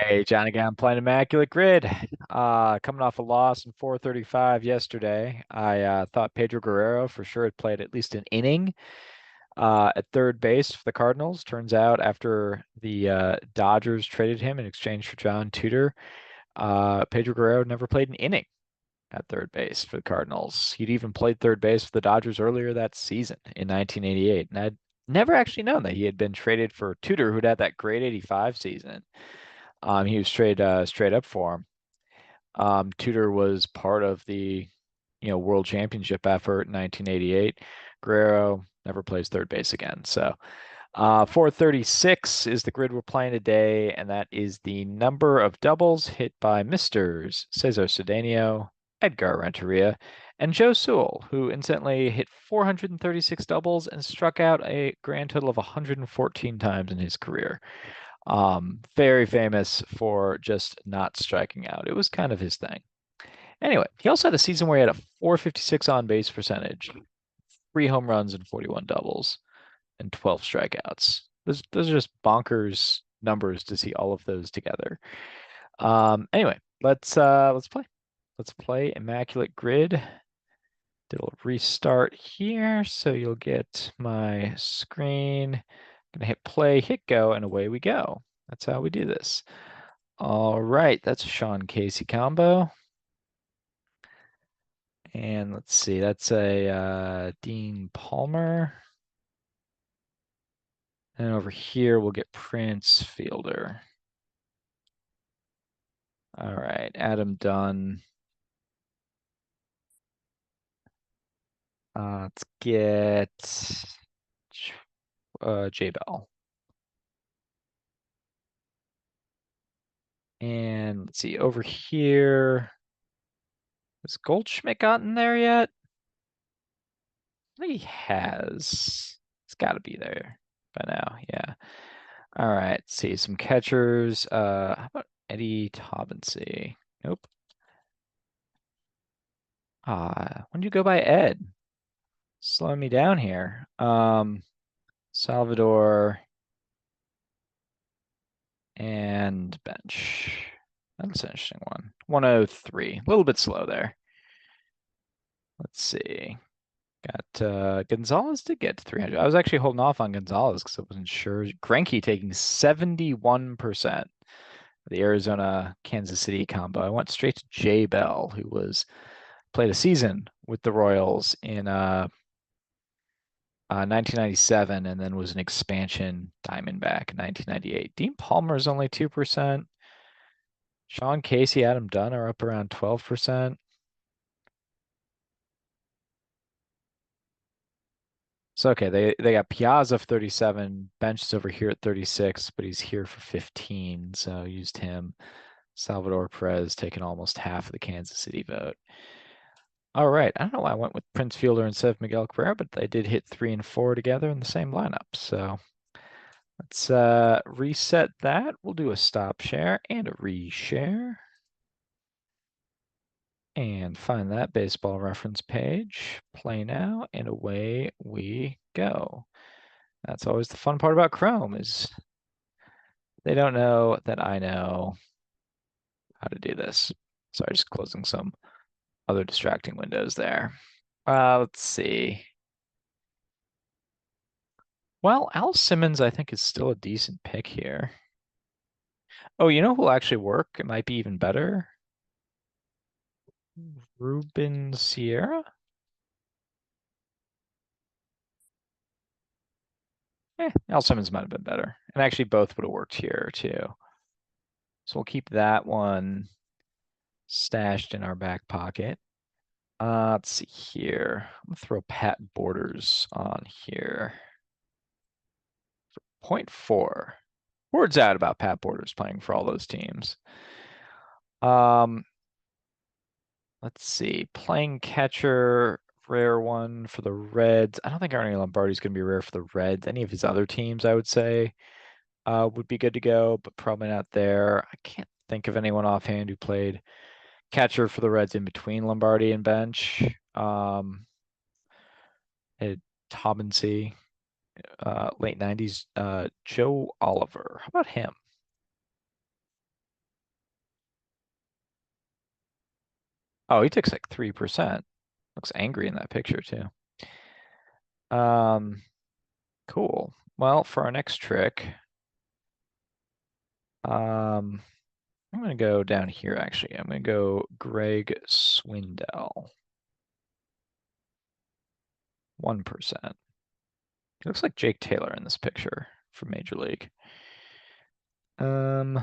Hey, John again. I'm playing Immaculate Grid. Coming off a loss in 435 yesterday. I thought Pedro Guerrero for sure had played at least an inning at third base for the Cardinals. Turns out after the Dodgers traded him in exchange for John Tudor, Pedro Guerrero never played an inning at third base for the Cardinals. He'd even played third base for the Dodgers earlier that season in 1988, and I'd never actually known that he had been traded for Tudor, who'd had that great 85 season. He was straight up for him. Tudor was part of the World Championship effort in 1988. Guerrero never plays third base again. So 436 is the grid we're playing today, and that is the number of doubles hit by Misters Cesar Cedeno, Edgar Renteria, and Joe Sewell, who incidentally hit 436 doubles and struck out a grand total of 114 times in his career. Very famous for just not striking out. It was kind of his thing. Anyway, he also had a season where he had a 456 on base percentage, 3 home runs and 41 doubles, and 12 strikeouts. Those are just bonkers numbers to see all of those together. Anyway, let's play. Let's play Immaculate Grid. Did a restart here, so you'll get my screen. Gonna hit play, hit go, and away we go. That's how we do this. All right, that's a Sean Casey combo. And let's see, that's a Dean Palmer. And over here, we'll get Prince Fielder. All right, Adam Dunn. Let's get J Bell. And let's see, over here, has Goldschmidt gotten there yet? I think he has. It's got to be there by now. Yeah. All right. Let's see some catchers. How about Eddie Taubensee? Nope. When did you go by Ed? Slowing me down here. Salvador and bench. That's an interesting one. 103. A little bit slow there. Let's see. Got Gonzalez to get to 300. I was actually holding off on Gonzalez because I wasn't sure. Greinke taking 71%. The Arizona Kansas City combo. I went straight to Jay Bell, who was played a season with the Royals in 1997 and then was an expansion Diamondback in 1998. Dean Palmer is only 2%. Sean Casey, Adam Dunn are up around 12%. So okay, they got Piazza for 37, Bench over here at 36, but he's here for 15, so used him. Salvador Perez taking almost half of the Kansas City vote. All right, I don't know why I went with Prince Fielder instead of Miguel Cabrera, but they did hit 3 and 4 together in the same lineup. So let's reset that. We'll do a stop share and a reshare. And find that baseball reference page. Play now, and away we go. That's always the fun part about Chrome is they don't know that I know how to do this. Sorry, just closing some other distracting windows there. Let's see. Well, Al Simmons, I think, is still a decent pick here. Oh, you know who will actually work? It might be even better. Ruben Sierra? Al Simmons might have been better. And actually, both would have worked here, too. So we'll keep that one stashed in our back pocket. Let's see here. I'm gonna throw Pat Borders on here. 0.4. Words out about Pat Borders playing for all those teams. Um, let's see. Playing catcher, rare one for the Reds. I don't think Ernie Lombardi's gonna be rare for the Reds. Any of his other teams, I would say, would be good to go, but probably not there. I can't think of anyone offhand who played catcher for the Reds in between Lombardi and Bench. Taubensee, late 90s. Joe Oliver. How about him? Oh, he takes like 3%. Looks angry in that picture too. Um, cool. Well, for our next trick, um, I'm gonna go down here actually. I'm gonna go Greg Swindell. 1%. He looks like Jake Taylor in this picture from Major League. Um,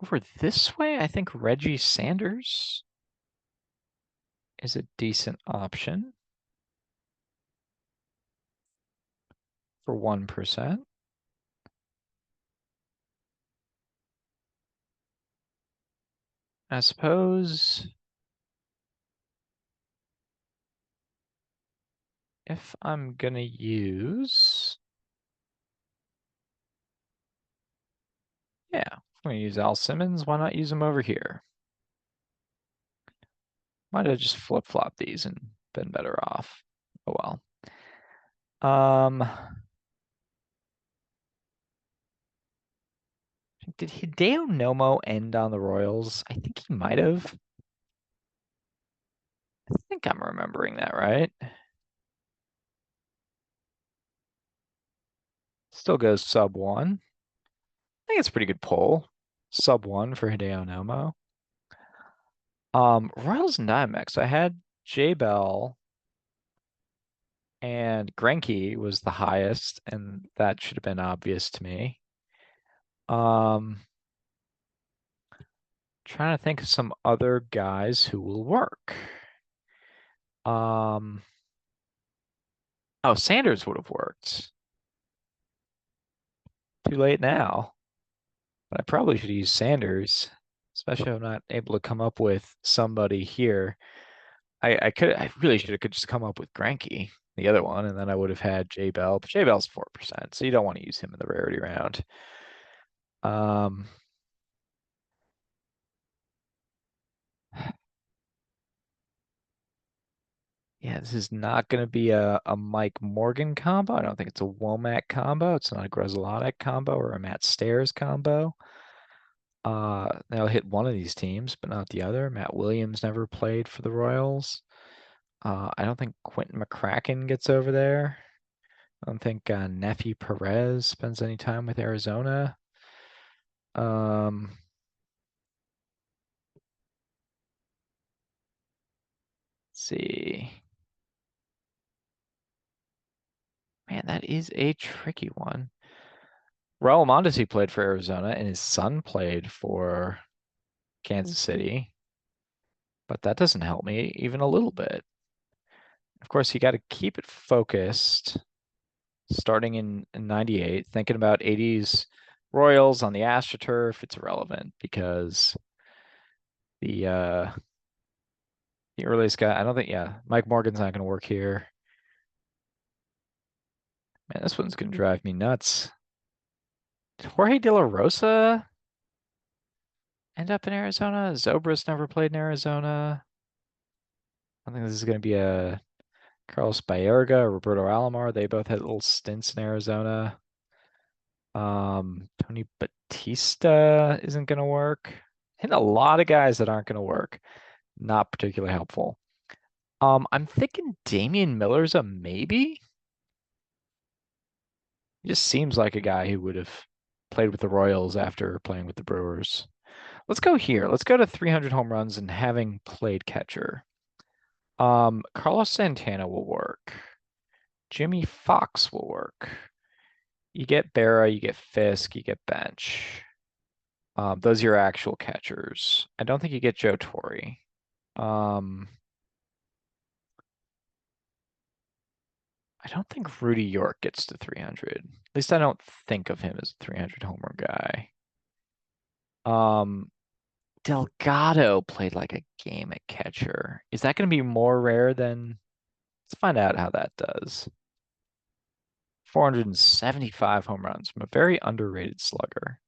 over this way, I think Reggie Sanders is a decent option for 1%. I suppose if I'm gonna use, yeah, I'm gonna use Al Simmons. Why not use him over here? Might have just flip-flopped these and been better off. Oh well. Did Hideo Nomo end on the Royals? I think he might have. I think I'm remembering that right. Still goes sub one. I think it's a pretty good poll. Sub one for Hideo Nomo. Royals and Diamondbacks. I had J Bell and Greinke was the highest, and that should have been obvious to me. Um, trying to think of some other guys who will work. Um, oh, Sanders would have worked. Too late now, but I probably should use Sanders, especially if I'm not able to come up with somebody here. I really should have could just come up with Greinke, the other one, and then I would have had J Bell. But J Bell's 4%, so you don't want to use him in the rarity round. Um, yeah, this is not going to be a Mike Morgan combo. I don't think it's a Womack combo. It's not a Grzelcyk combo or a Matt Stairs combo. They'll hit one of these teams, but not the other. Matt Williams never played for the Royals. I don't think Quentin McCracken gets over there. I don't think Nefi Perez spends any time with Arizona. Um, let's see. Man, that is a tricky one. Raul Mondesi played for Arizona, and his son played for Kansas City, but that doesn't help me even a little bit. Of course, you got to keep it focused starting in 98, thinking about 80s Royals on the AstroTurf. It's irrelevant because the uh the earliest guy, I don't think, yeah, Mike Morgan's not going to work here. Man, this one's going to drive me nuts. Did Jorge De La Rosa end up in Arizona? Zobrist never played in Arizona. I think this is going to be a Carlos Baerga, Roberto Alomar. They both had little stints in Arizona. Tony Batista isn't going to work. And a lot of guys that aren't going to work. Not particularly helpful. I'm thinking Damian Miller's a maybe. He just seems like a guy who would have played with the Royals after playing with the Brewers. Let's go here. Let's go to 300 home runs and having played catcher. Carlos Santana will work. Jimmy Fox will work. You get Berra, you get Fisk, you get Bench. Those are your actual catchers. I don't think you get Joe Torre. Um, I don't think Rudy York gets to 300. At least I don't think of him as a 300 homer guy. Um, Delgado played like a game at catcher. Is that going to be more rare than? Let's find out how that does. 475 home runs from a very underrated slugger.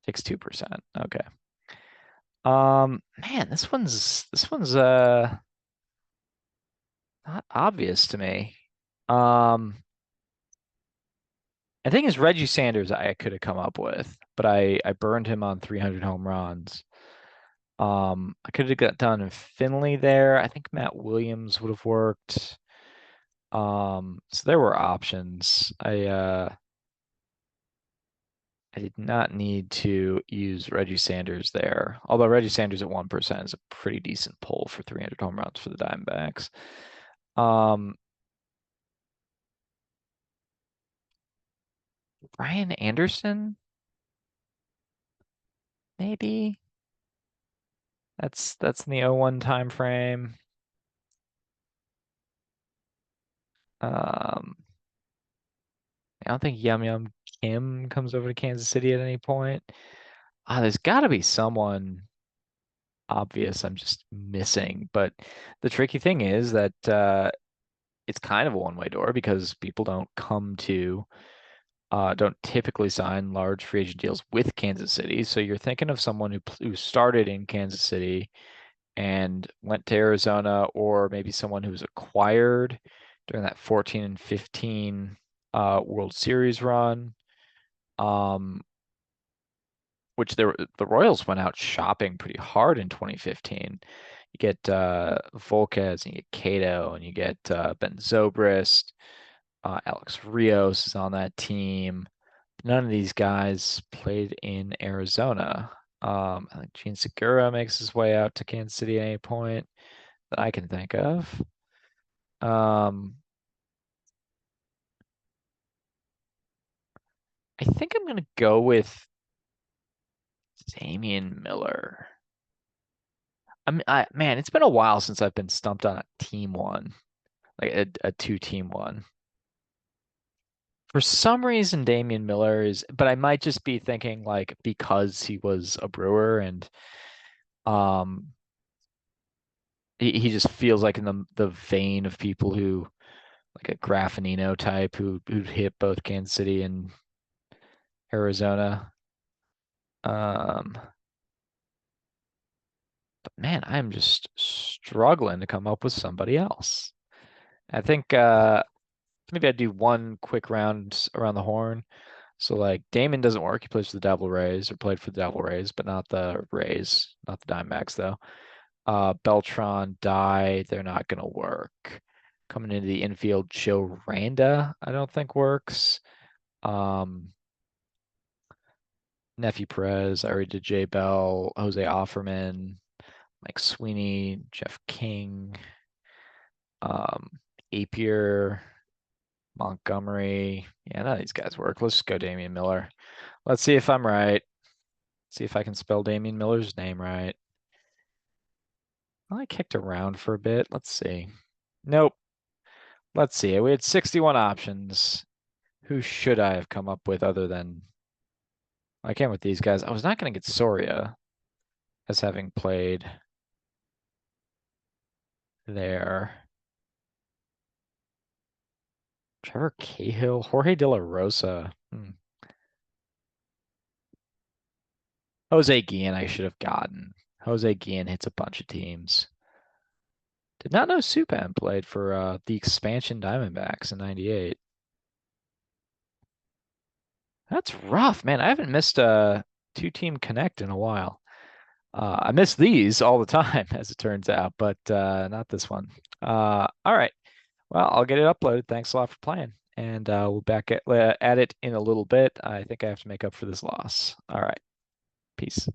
Takes 2%. Okay. Man, this one's not obvious to me. Um, I think it's Reggie Sanders I could have come up with, but I burned him on 300 home runs. I could have got done in Finley there. I think Matt Williams would have worked. So there were options. I did not need to use Reggie Sanders there. Although Reggie Sanders at 1% is a pretty decent pull for 300 home runs for the Diamondbacks. Um, Brian Anderson, maybe. That's in the 01 time frame. Um, I don't think Yum Yum Kim comes over to Kansas City at any point. There's got to be someone obvious I'm just missing. But the tricky thing is that it's kind of a one-way door because people don't typically sign large free agent deals with Kansas City. So you're thinking of someone who started in Kansas City and went to Arizona, or maybe someone who was acquired during that 14 and 15 World Series run. Um, which the Royals went out shopping pretty hard in 2015. You get Volquez, and you get Cato, and you get Ben Zobrist. Alex Rios is on that team. None of these guys played in Arizona. I think Gene Segura makes his way out to Kansas City at any point that I can think of. Um, I think I'm gonna go with Damian Miller. Man, it's been a while since I've been stumped on a team one, like a two-team one. For some reason, Damian Miller is, but I might just be thinking like because he was a Brewer and um he just feels like in the vein of people who like a Graffinino type who hit both Kansas City and Arizona. Um, but man, I'm just struggling to come up with somebody else. I think maybe I'd do one quick round around the horn. So like Damon doesn't work. He plays for the Devil Rays or played for the Devil Rays, but not the Rays, not the Diamondbacks though. Beltran, Die, they're not gonna work. Coming into the infield, Joe Randa, I don't think works. Um, Nephew Perez, I already did Jay Bell, Jose Offerman, Mike Sweeney, Jeff King, um, Apier, Montgomery. Yeah, none of these guys work. Let's just go Damian Miller. Let's see if I'm right. See if I can spell Damian Miller's name right. Well, I kicked around for a bit. Let's see. Nope. Let's see. We had 61 options. Who should I have come up with other than I came with these guys? I was not going to get Soria as having played there. Trevor Cahill, Jorge De La Rosa. Jose Guillen, I should have gotten. Jose Guillen hits a bunch of teams. Did not know Supan played for the expansion Diamondbacks in '98. That's rough, man. I haven't missed a two-team connect in a while. I miss these all the time, as it turns out, but not this one. All right. Well, I'll get it uploaded. Thanks a lot for playing, and we'll back at it in a little bit. I think I have to make up for this loss. All right. Peace.